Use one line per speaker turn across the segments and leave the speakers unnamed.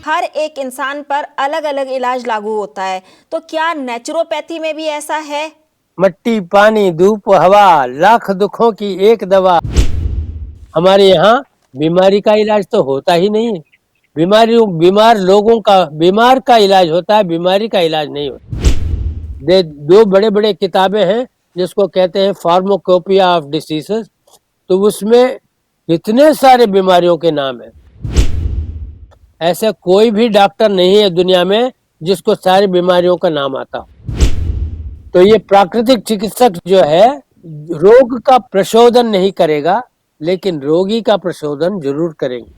हर एक इंसान पर अलग अलग इलाज लागू होता है, तो क्या नेचुरोपैथी में भी ऐसा है?
मट्टी, पानी, धूप, हवा, लाख दुखों की एक दवा। हमारे यहाँ बीमारी का इलाज तो होता ही नहीं है। बीमार का इलाज होता है, बीमारी का इलाज नहीं होता। दो बड़े बड़े किताबें हैं जिसको कहते हैं फार्माकोपिया ऑफ डिसीजेस। तो उसमें इतने सारे बीमारियों के नाम है। ऐसा कोई भी डॉक्टर नहीं है दुनिया में जिसको सारी बीमारियों का नाम आता हो। तो ये प्राकृतिक चिकित्सक जो है रोग का प्रशोधन नहीं करेगा, लेकिन रोगी का प्रशोधन जरूर करेंगे।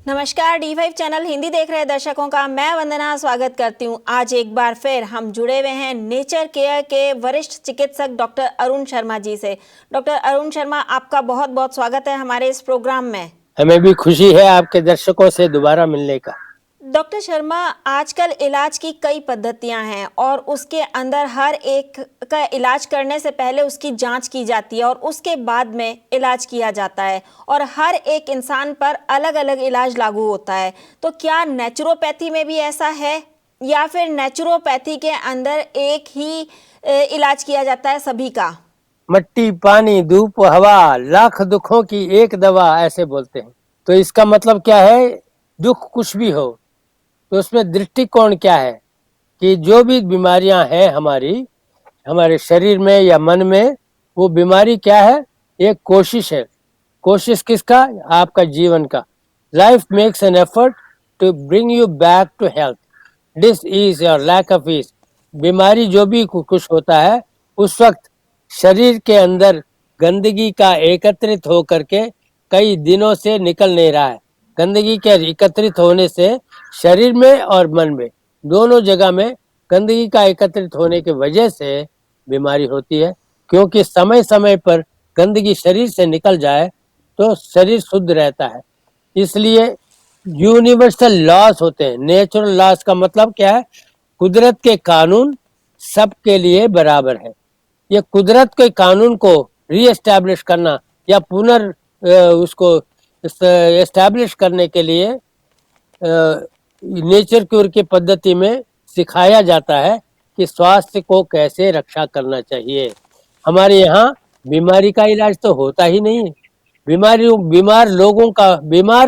नमस्कार, D5 चैनल हिंदी देख रहे दर्शकों का मैं वंदना स्वागत करती हूँ। आज एक बार फिर हम जुड़े हुए हैं नेचर केयर के वरिष्ठ चिकित्सक डॉक्टर अरुण शर्मा जी से। डॉक्टर अरुण शर्मा, आपका बहुत बहुत स्वागत है हमारे इस प्रोग्राम में।
हमें भी खुशी है आपके दर्शकों से दोबारा मिलने का।
डॉक्टर शर्मा, आजकल इलाज की कई पद्धतियां हैं और उसके अंदर हर एक का इलाज करने से पहले उसकी जांच की जाती है और उसके बाद में इलाज किया जाता है और हर एक इंसान पर अलग अलग इलाज लागू होता है। तो क्या नेचुरोपैथी में भी ऐसा है या फिर नेचुरोपैथी के अंदर एक ही इलाज किया जाता है सभी का?
मट्टी, पानी, धूप, हवा, लाख दुखों की एक दवा, ऐसे बोलते हैं। तो इसका मतलब क्या है? दुख कुछ भी हो तो उसमें दृष्टिकोण क्या है कि जो भी बीमारियां हैं हमारे शरीर में या मन में, वो बीमारी क्या है? एक कोशिश है। कोशिश किसका? आपका जीवन का। Life makes an effort to bring you back to health, disease और लैक ऑफ इज। बीमारी जो भी कुछ होता है उस वक्त शरीर के अंदर गंदगी का एकत्रित होकर के कई दिनों से निकल नहीं रहा है। गंदगी के एकत्रित होने से शरीर में और मन में दोनों जगह में गंदगी का एकत्रित होने की वजह से बीमारी होती है। क्योंकि समय समय पर गंदगी शरीर से निकल जाए तो शरीर शुद्ध रहता है। इसलिए यूनिवर्सल लॉस होते हैं। नेचुरल लॉस का मतलब क्या है? कुदरत के कानून सबके लिए बराबर है। ये कुदरत के कानून को रीएस्टैब्लिश करना या उसको एस्टैब्लिश करने के लिए नेचर क्योर की पद्धति में सिखाया जाता है कि स्वास्थ्य को कैसे रक्षा करना चाहिए। हमारे यहाँ बीमारी का इलाज तो होता ही नहीं है। बीमार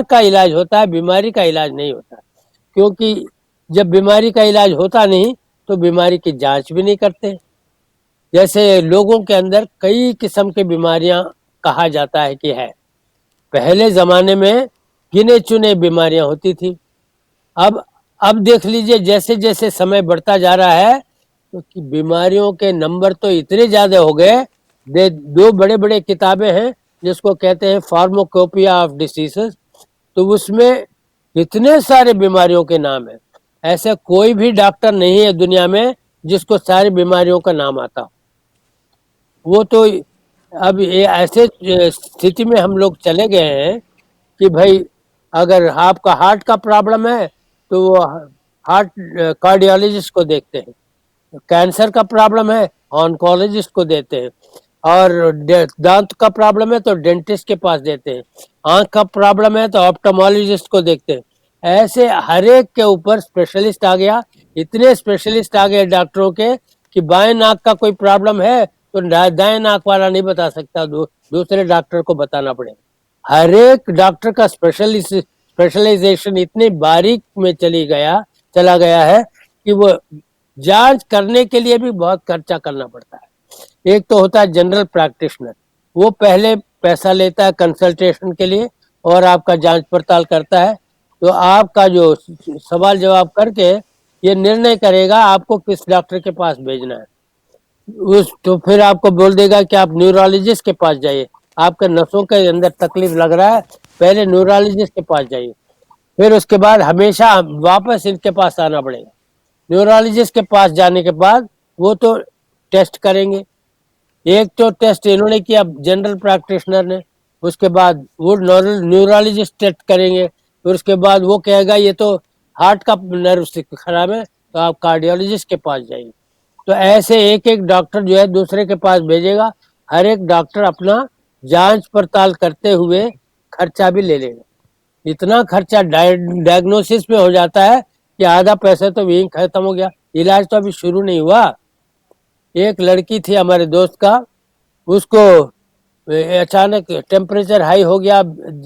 का इलाज होता है, बीमारी का इलाज नहीं होता। क्योंकि जब बीमारी का इलाज होता नहीं तो बीमारी की जांच भी नहीं करते। जैसे लोगों के अंदर कई किस्म की बीमारियां कहा जाता है कि है। पहले जमाने में गिने चुने बीमारियां होती थी। अब देख लीजिए, जैसे जैसे समय बढ़ता जा रहा है तो बीमारियों के नंबर तो इतने ज्यादा हो गए। दो बड़े बड़े किताबें हैं जिसको कहते हैं फार्माकोपिया ऑफ डिसीजेस। तो उसमें इतने सारे बीमारियों के नाम है। ऐसा कोई भी डॉक्टर नहीं है दुनिया में जिसको सारी बीमारियों का नाम आता हो। वो तो अब ये ऐसे स्थिति में हम लोग चले गए हैं कि भाई अगर आपका हार्ट का प्रॉब्लम है तो वो हार्ट कार्डियोलॉजिस्ट को देखते हैं। कैंसर का प्रॉब्लम है, ऑन्कोलॉजिस्ट को देते हैं। और दांत का प्रॉब्लम है तो डेंटिस्ट के पास देते हैं। आंख का प्रॉब्लम है तो ऑप्टोमोलॉजिस्ट को देखते हैं। ऐसे हर एक के ऊपर स्पेशलिस्ट आ गया। इतने स्पेशलिस्ट आ गए डॉक्टरों के कि बाएं नाक का कोई प्रॉब्लम है तो दाएं नाक वाला नहीं बता सकता, दूसरे डॉक्टर को बताना पड़ेगा। हर एक डॉक्टर का स्पेशलाइजेशन इतने बारीक में चला गया है कि वो जांच करने के लिए भी बहुत खर्चा करना पड़ता है। एक तो होता है जनरल प्रैक्टिशनर, वो पहले पैसा लेता है कंसल्टेशन के लिए और आपका जांच पड़ताल करता है। तो आपका जो सवाल जवाब करके ये निर्णय करेगा आपको किस डॉक्टर के पास भेजना है। तो फिर आपको बोल देगा कि आप न्यूरोलॉजिस्ट के पास जाइए। आपके नसों के अंदर तकलीफ लग रहा है, पहले न्यूरोलॉजिस्ट के पास जाइए। फिर उसके बाद हमेशा वापस इनके पास आना पड़ेगा। न्यूरोलॉजिस्ट के पास जाने के बाद वो तो टेस्ट करेंगे। एक तो टेस्ट इन्होंने किया जनरल प्रैक्टिशनर ने, उसके बाद वो न्यूरोलॉजिस्ट टेस्ट करेंगे। फिर उसके बाद वो कहेगा ये तो हार्ट का नर्व खराब है तो आप कार्डियोलॉजिस्ट के पास जाइए। तो ऐसे एक एक डॉक्टर जो है दूसरे के पास भेजेगा। हर एक डॉक्टर अपना जांच पड़ताल करते हुए खर्चा भी ले लेगा। इतना खर्चा डायग्नोसिस में हो जाता है कि आधा पैसा तो यहीं खत्म हो गया, इलाज तो अभी शुरू नहीं हुआ। एक लड़की थी हमारे दोस्त का, उसको अचानक टेम्परेचर हाई हो गया,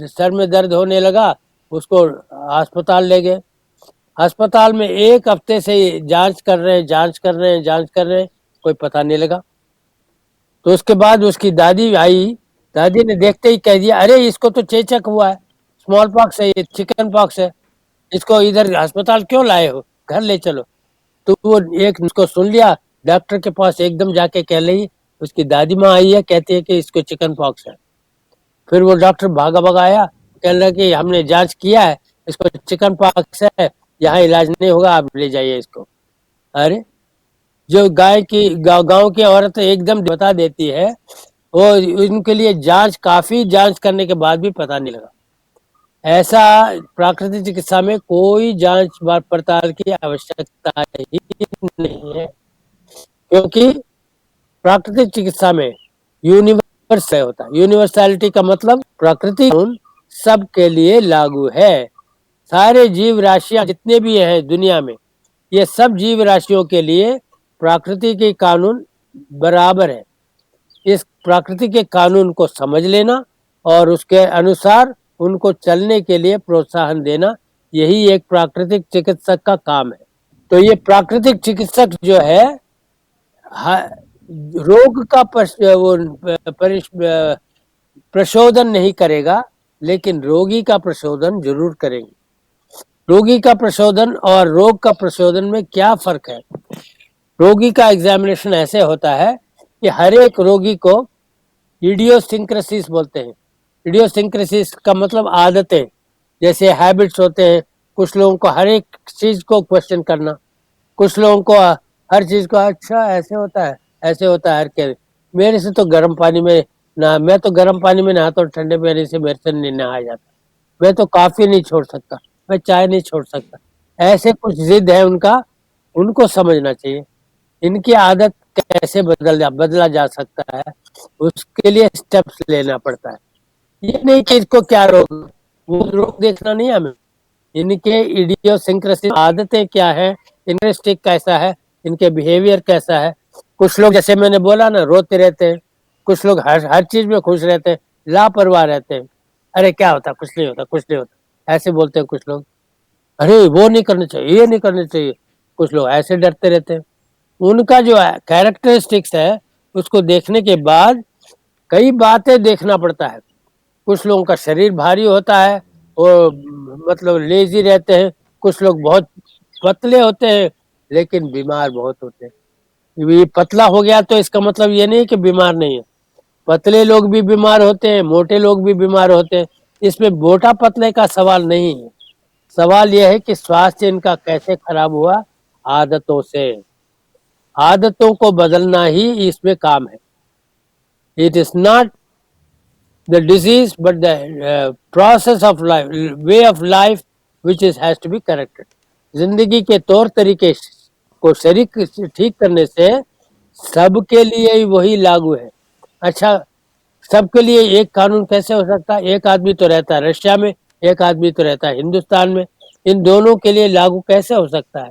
सर में दर्द होने लगा, उसको अस्पताल ले गए। अस्पताल में एक हफ्ते से जांच कर रहे हैं, जांच कर रहे हैं, कोई पता नहीं लगा। तो उसके बाद उसकी दादी आई, दादी ने देखते ही कह दिया, अरे इसको तो चेचक हुआ है, स्मॉल पॉक्स है, ये चिकन पॉक्स है, इसको इधर अस्पताल क्यों लाए हो, घर ले चलो। तो वो एक उसको सुन लिया, डॉक्टर के पास एकदम जाके कह रही, उसकी दादी माँ आई है, कहती है कि इसको चिकन पॉक्स है। फिर वो डॉक्टर भागा भागा आया, कह रहा कि हमने जांच किया है, इसको चिकन पॉक्स है, यहाँ इलाज नहीं होगा, आप ले जाइए इसको। अरे जो गांव की औरत एकदम बता देती है, वो उनके लिए काफी जांच करने के बाद भी पता नहीं लगा। ऐसा प्राकृतिक चिकित्सा में कोई जांच पड़ताल की आवश्यकता ही नहीं है, क्योंकि प्राकृतिक चिकित्सा में यूनिवर्स होता है। यूनिवर्सैलिटी का मतलब प्राकृतिक कानून सबके लिए लागू है। सारे जीव राशियां जितने भी हैं दुनिया में, ये सब जीव राशियों के लिए प्राकृतिक के कानून बराबर है। इस प्राकृतिक के कानून को समझ लेना और उसके अनुसार उनको चलने के लिए प्रोत्साहन देना, यही एक प्राकृतिक चिकित्सक का काम है। तो ये प्राकृतिक चिकित्सक जो है, रोग का प्रशोधन नहीं करेगा, लेकिन रोगी का प्रशोधन जरूर करेंगे। रोगी का प्रशोधन और रोग का प्रशोधन में क्या फर्क है? रोगी का एग्जामिनेशन ऐसे होता है कि हर एक रोगी को इडियोसिंक्रेसीज बोलते हैं। इडियोसिंक्रेसीज का मतलब आदतें, जैसे हैबिट्स होते हैं। कुछ लोगों को हर एक चीज को क्वेश्चन करना, कुछ लोगों को हर चीज को अच्छा ऐसे होता है, ऐसे होता है, हर के मेरे से तो गर्म पानी में ना, मैं तो गर्म पानी में नहाता हूँ, ठंडे पानी से मेरे से नहीं नहाया जाता। मैं तो कॉफी नहीं छोड़ सकता, मैं चाय नहीं छोड़ सकता। ऐसे कुछ जिद है उनका, उनको समझना चाहिए इनकी आदत कैसे बदला जा सकता है, उसके लिए स्टेप्स लेना पड़ता है। ये नहीं कि इसको क्या रोग, वो रोग देखना नहीं हमें, इनके इडियोसिंक्रेसी आदतें क्या है, इंटरेस्टिक कैसा है, इनके बिहेवियर कैसा है। कुछ लोग जैसे मैंने बोला ना, रोते रहते हैं, कुछ लोग हर चीज में खुश रहते हैं, लापरवाह रहते हैं, अरे क्या होता, कुछ नहीं होता, कुछ नहीं होता, ऐसे बोलते हैं कुछ लोग। अरे वो नहीं करना चाहिए, ये नहीं करना चाहिए, कुछ लोग ऐसे डरते रहते हैं। उनका जो कैरेक्टरिस्टिक्स है, उसको देखने के बाद कई बातें देखना पड़ता है। कुछ लोगों का शरीर भारी होता है, वो मतलब लेजी रहते हैं। कुछ लोग बहुत पतले होते हैं लेकिन बीमार बहुत होते हैं। ये पतला हो गया तो इसका मतलब ये नहीं कि बीमार नहीं है, पतले लोग भी बीमार होते हैं, मोटे लोग भी बीमार होते हैं। इसमें मोटा पतले का सवाल नहीं है, सवाल यह है कि स्वास्थ्य इनका कैसे खराब हुआ, आदतों से। आदतों को बदलना ही इसमें काम है। It is not the disease but the process of life, way of life which is has to be corrected. जिंदगी के तौर तरीके को शरीर ठीक करने से सबके लिए ही वही लागू है। अच्छा, सबके लिए एक कानून कैसे हो सकता है? एक आदमी तो रहता है रशिया में, एक आदमी तो रहता है हिंदुस्तान में, इन दोनों के लिए लागू कैसे हो सकता है?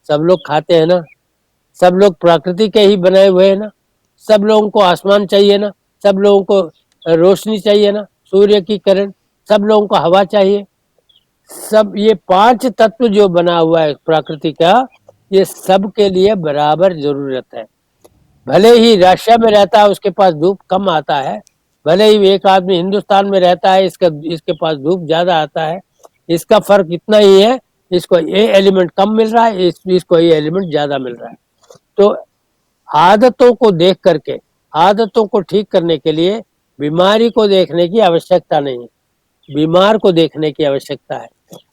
सब लोग खाते हैं ना, सब लोग प्रकृति के ही बनाए हुए हैं ना, सब लोगों को आसमान चाहिए ना, सब लोगों को रोशनी चाहिए ना, सूर्य की किरण, सब लोगों को हवा चाहिए। सब ये पांच तत्व जो बना हुआ है प्रकृति का, ये सब के लिए बराबर जरूरत है। भले ही रशिया में रहता है, उसके पास धूप कम आता है, भले ही एक आदमी हिंदुस्तान में रहता है, इसके पास धूप ज्यादा आता है, इसका फर्क इतना ही है, इसको ये एलिमेंट कम मिल रहा है, इसको ये एलिमेंट ज्यादा मिल रहा है। तो आदतों को देख करके, आदतों को ठीक करने के लिए बीमारी को देखने की आवश्यकता नहीं है, बीमार को देखने की आवश्यकता है।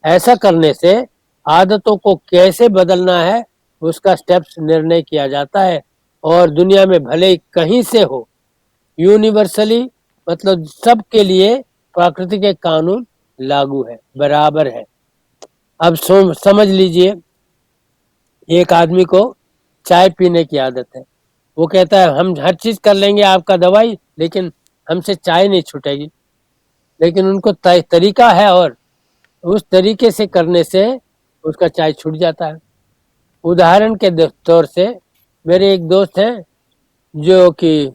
ऐसा करने से आदतों को कैसे बदलना है उसका स्टेप्स निर्णय किया जाता है, और दुनिया में भले ही कहीं से हो, यूनिवर्सली मतलब सबके लिए प्रकृति के कानून लागू है, बराबर है। अब समझ लीजिए, एक आदमी को चाय पीने की आदत है, वो कहता है हम हर चीज कर लेंगे आपका दवाई, लेकिन हमसे चाय नहीं छूटेगी। लेकिन उनको तरीका है, और उस तरीके से करने से उसका चाय छूट जाता है। उदाहरण के तौर से मेरे एक दोस्त हैं जो कि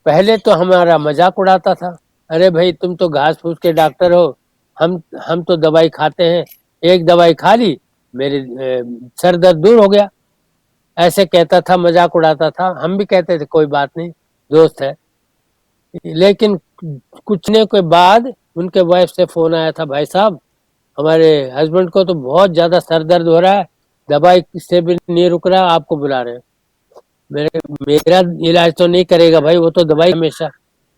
पहले तो हमारा मजाक उड़ाता था, अरे भाई तुम तो घास फूस के डॉक्टर हो, हम तो दवाई खाते हैं, एक दवाई खा ली मेरे सर दर्द दूर हो गया, ऐसे कहता था, मजाक उड़ाता था। हम भी कहते थे कोई बात नहीं, दोस्त है। लेकिन कुछ ने के बाद उनके वाइफ से फोन आया था, भाई साहब हमारे हस्बैंड को तो बहुत ज्यादा सर दर्द हो रहा है, दवाई से भी नहीं रुक रहा, आपको बुला रहे हैं। मेरे मेरा इलाज तो नहीं करेगा भाई, वो तो दवाई हमेशा।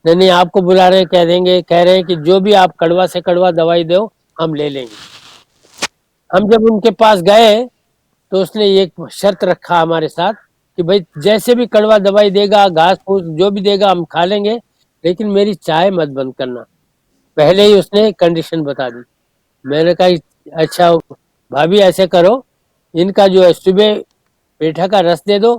नहीं नहीं, आपको बुला रहे हैं, कह देंगे, कह रहे हैं कि जो भी आप कड़वा से कड़वा दवाई दो हम ले लेंगे। हम जब उनके पास गए तो उसने एक शर्त रखा हमारे साथ कि भाई जैसे भी कड़वा दवाई देगा, घास फूस जो भी देगा हम खा लेंगे, लेकिन मेरी चाय मत बंद करना। पहले ही उसने कंडीशन बता दी। मैंने कहा अच्छा भाभी ऐसे करो, इनका जो है सुबह पेठा का रस दे दो,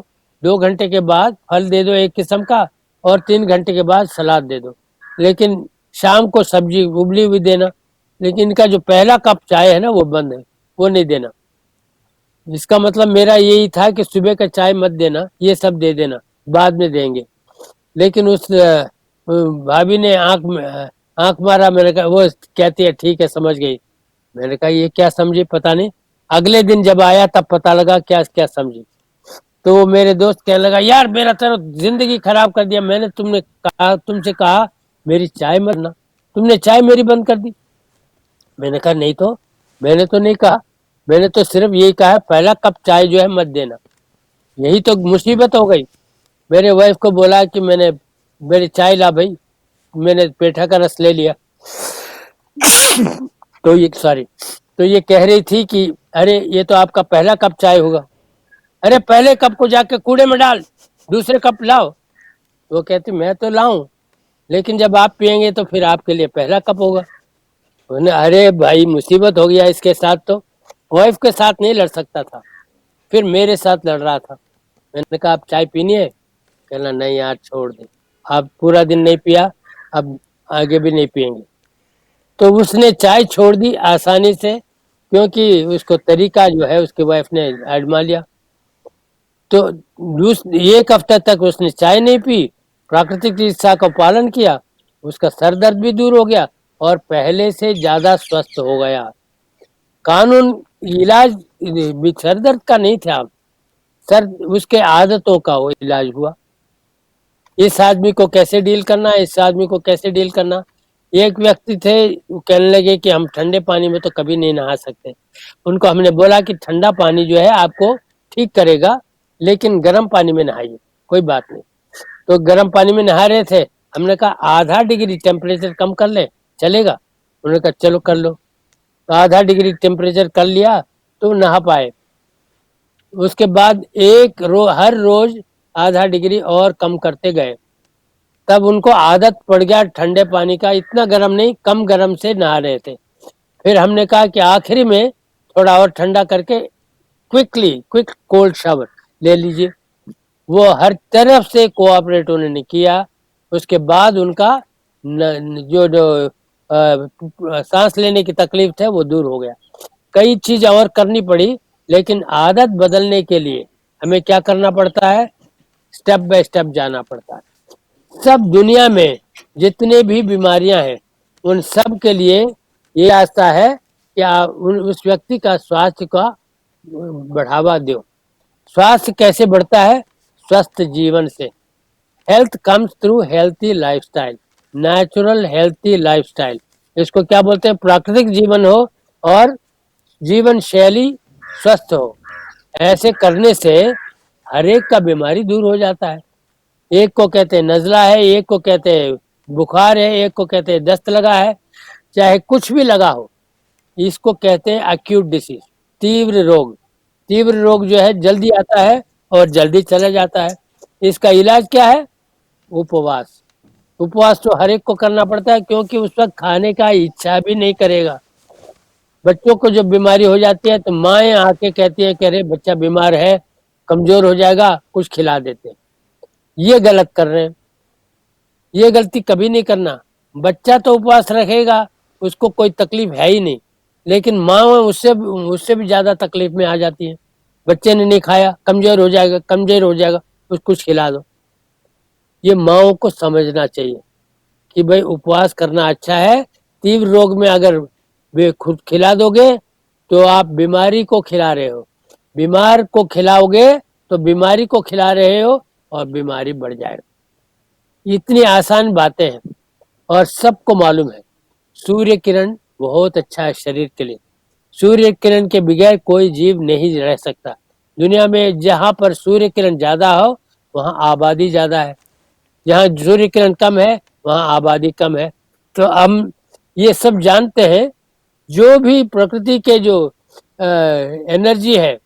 2 घंटे के बाद फल दे दो एक किस्म का, और 3 घंटे के बाद सलाद दे दो, लेकिन शाम को सब्जी उबली हुई देना। लेकिन इनका जो पहला कप चाय है ना वो बंद है, वो नहीं देना। इसका मतलब मेरा यही था कि सुबह का चाय मत देना, ये सब दे देना, बाद में देंगे। लेकिन उस भाभी ने आंख मारा। मैंने कहा, वो कहती है ठीक है समझ गई। मैंने कहा ये क्या समझी पता नहीं। अगले दिन जब आया तब पता लगा क्या क्या समझी। तो वो मेरे दोस्त कहने लगा, यार मेरा तो जिंदगी खराब कर दिया, मैंने तुमसे कहा मेरी चाय मत ना, तुमने चाय मेरी बंद कर दी। मैंने कहा नहीं तो, मैंने तो नहीं कहा, मैंने तो सिर्फ यही कहा पहला कप चाय जो है मत देना। यही तो मुसीबत हो गई। मेरे वाइफ को बोला कि मेरी चाय ला भाई, मैंने पेठा का रस ले लिया। तो ये सॉरी, तो ये कह रही थी कि अरे ये तो आपका पहला कप चाय होगा। अरे पहले कप को जाके कूड़े में डाल, दूसरे कप लाओ। वो कहती मैं तो लाऊं, लेकिन जब आप पियेंगे तो फिर आपके लिए पहला कप होगा। अरे भाई मुसीबत हो गया इसके साथ। तो वाइफ के साथ नहीं लड़ सकता था, फिर मेरे साथ लड़ रहा था। मैंने कहा आप चाय पीनी है? कहना नहीं यार छोड़ दे, आप पूरा दिन नहीं पिया, अब आगे भी नहीं पियेंगे। तो उसने चाय छोड़ दी आसानी से, क्योंकि उसको तरीका जो है उसकी वाइफ ने आजमा लिया। तो एक हफ्ते तक उसने चाय नहीं पी, प्राकृतिक चिकित्सा का पालन किया, उसका सर दर्द भी दूर हो गया और पहले से ज्यादा स्वस्थ हो गया। कानून इलाज भी सर दर्द का नहीं था, सर उसके आदतों का वो इलाज हुआ। इस आदमी को कैसे डील करना, इस आदमी को कैसे डील करना। एक व्यक्ति थे, वो कहने लगे कि हम ठंडे पानी में तो कभी नहीं नहा सकते। उनको हमने बोला कि ठंडा पानी जो है आपको ठीक करेगा, लेकिन गर्म पानी में नहाइए, कोई बात नहीं। तो गर्म पानी में नहा रहे थे, हमने कहा आधा डिग्री टेम्परेचर कम कर ले, चलेगा? उन्होंने कहा चलो कर लो। तो आधा डिग्री टेम्परेचर कर लिया तो नहा पाए। उसके बाद हर रोज आधा डिग्री और कम करते गए, तब उनको आदत पड़ गया ठंडे पानी का, इतना गर्म नहीं, कम गर्म से नहा रहे थे। फिर हमने कहा कि आखिरी में थोड़ा और ठंडा करके क्विक कोल्ड शावर ले लीजिए। वो हर तरफ से कोऑपरेट उन्होंने किया। उसके बाद उनका जो सांस लेने की तकलीफ थे वो दूर हो गया। कई चीज और करनी पड़ी, लेकिन आदत बदलने के लिए हमें क्या करना पड़ता है, स्टेप बाय स्टेप जाना पड़ता है। सब दुनिया में जितने भी बीमारियां हैं उन सब के लिए ये रास्ता है कि उस व्यक्ति का स्वास्थ्य का बढ़ावा दो। स्वास्थ्य कैसे बढ़ता है? स्वस्थ जीवन से। Health comes through healthy lifestyle, natural healthy lifestyle. इसको क्या बोलते हैं? प्राकृतिक जीवन हो और जीवन शैली स्वस्थ हो। ऐसे करने से हर एक का बीमारी दूर हो जाता है। एक को कहते हैं नजला है, एक को कहते हैं बुखार है, एक को कहते हैं दस्त लगा है, चाहे कुछ भी लगा हो, इसको कहते हैं एक्यूट डिसीज, तीव्र रोग। तीव्र रोग जो है जल्दी आता है और जल्दी चला जाता है। इसका इलाज क्या है? उपवास। उपवास तो हर एक को करना पड़ता है, क्योंकि उस वक्त खाने का इच्छा भी नहीं करेगा। बच्चों को जब बीमारी हो जाती है तो माएँ आके कहती है कि अरे बच्चा बीमार है, कमजोर हो जाएगा, कुछ खिला देते हैं। ये गलत कर रहे हैं, ये गलती कभी नहीं करना। बच्चा तो उपवास रखेगा, उसको कोई तकलीफ है ही नहीं, लेकिन माँ उससे उससे भी ज्यादा तकलीफ में आ जाती है। बच्चे ने नहीं खाया, कमजोर हो जाएगा, कमजोर हो जाएगा, उसको कुछ खिला दो। ये माँओं को समझना चाहिए कि भाई उपवास करना अच्छा है। तीव्र रोग में अगर वे खुद खिला दोगे तो आप बीमारी को खिला रहे हो, बीमार को खिलाओगे तो बीमारी को खिला रहे हो और बीमारी बढ़ जाएगी। इतनी आसान बातें हैं और सबको मालूम है। सूर्य किरण बहुत अच्छा है शरीर के लिए। सूर्य किरण के बगैर कोई जीव नहीं रह सकता। दुनिया में जहाँ पर सूर्य किरण ज्यादा हो वहाँ आबादी ज्यादा है, जहाँ सूर्य किरण कम है वहाँ आबादी कम है। तो हम ये सब जानते हैं। जो भी प्रकृति के जो एनर्जी है,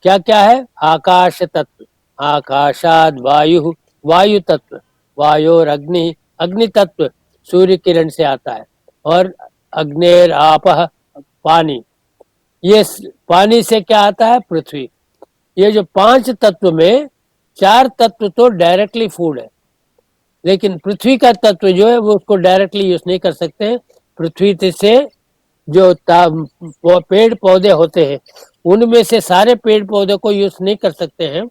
क्या क्या है? आकाश तत्व, आकाशाद वायु, वायु तत्व, वायोर अग्नि, अग्नि तत्व सूर्य किरण से आता है। और अग्नेर आपह, पानी, ये पानी से क्या आता है? पृथ्वी। ये जो 5 तत्व में 4 तत्व तो डायरेक्टली फूड है, लेकिन पृथ्वी का तत्व जो है वो उसको डायरेक्टली यूज नहीं कर सकते हैं। पृथ्वी से जो पेड़ पौधे होते हैं उनमें से सारे पेड़ पौधों को यूज नहीं कर सकते हैं।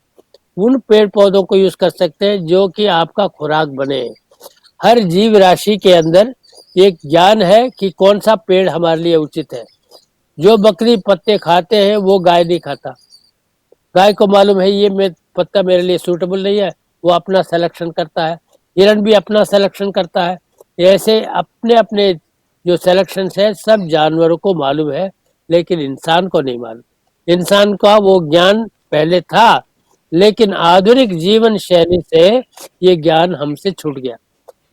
उन पेड़ पौधों को यूज कर सकते हैं जो कि आपका खुराक बने। हर जीव राशि के अंदर एक ज्ञान है कि कौन सा पेड़ हमारे लिए उचित है। जो बकरी पत्ते खाते हैं वो गाय नहीं खाता। गाय को मालूम है ये पत्ता मेरे लिए सूटेबल नहीं है, वो अपना सिलेक्शन करता है। हिरण भी अपना सिलेक्शन करता है। ऐसे अपने अपने जो सिलेक्शन है सब जानवरों को मालूम है, लेकिन इंसान को नहीं मालूम। इंसान का वो ज्ञान पहले था, लेकिन आधुनिक जीवन शैली से ये ज्ञान हमसे छूट गया।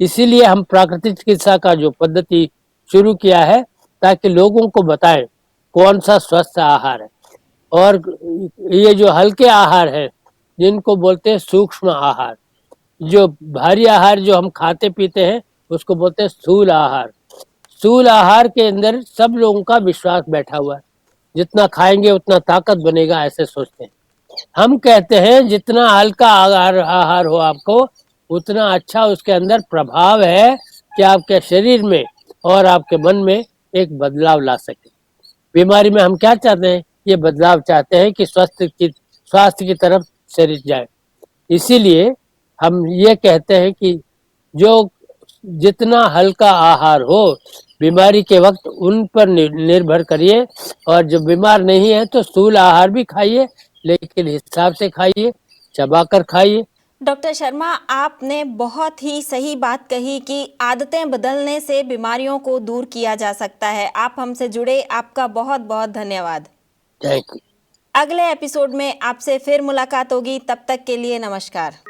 इसीलिए हम प्राकृतिक चिकित्सा का जो पद्धति शुरू किया है ताकि लोगों को बताएं कौन सा स्वस्थ आहार है। और ये जो हल्के आहार है जिनको बोलते हैं सूक्ष्म आहार, जो भारी आहार जो हम खाते पीते हैं उसको बोलते हैं स्थूल आहार। स्थूल आहार के अंदर सब लोगों का विश्वास बैठा हुआ है, जितना खाएंगे उतना ताकत बनेगा, ऐसे सोचते हैं। हम कहते हैं जितना हल्का आहार आहार हो आपको उतना अच्छा उसके अंदर प्रभाव है कि आपके शरीर में और आपके मन में एक बदलाव ला सके। बीमारी में हम क्या चाहते हैं? ये बदलाव चाहते हैं कि स्वास्थ्य की तरफ शरीर जाए। इसीलिए हम ये कहते हैं कि जो जितना हल्का आहार हो बीमारी के वक्त उन पर निर्भर करिए। और जो बीमार नहीं है तो स्थूल आहार भी खाइए, लेकिन हिसाब से खाइए, चबा कर खाइए।
डॉक्टर शर्मा, आपने बहुत ही सही बात कही कि आदतें बदलने से बीमारियों को दूर किया जा सकता है। आप हमसे जुड़े, आपका बहुत बहुत धन्यवाद।
Thank you.
अगले एपिसोड में आपसे फिर मुलाकात होगी, तब तक के लिए नमस्कार।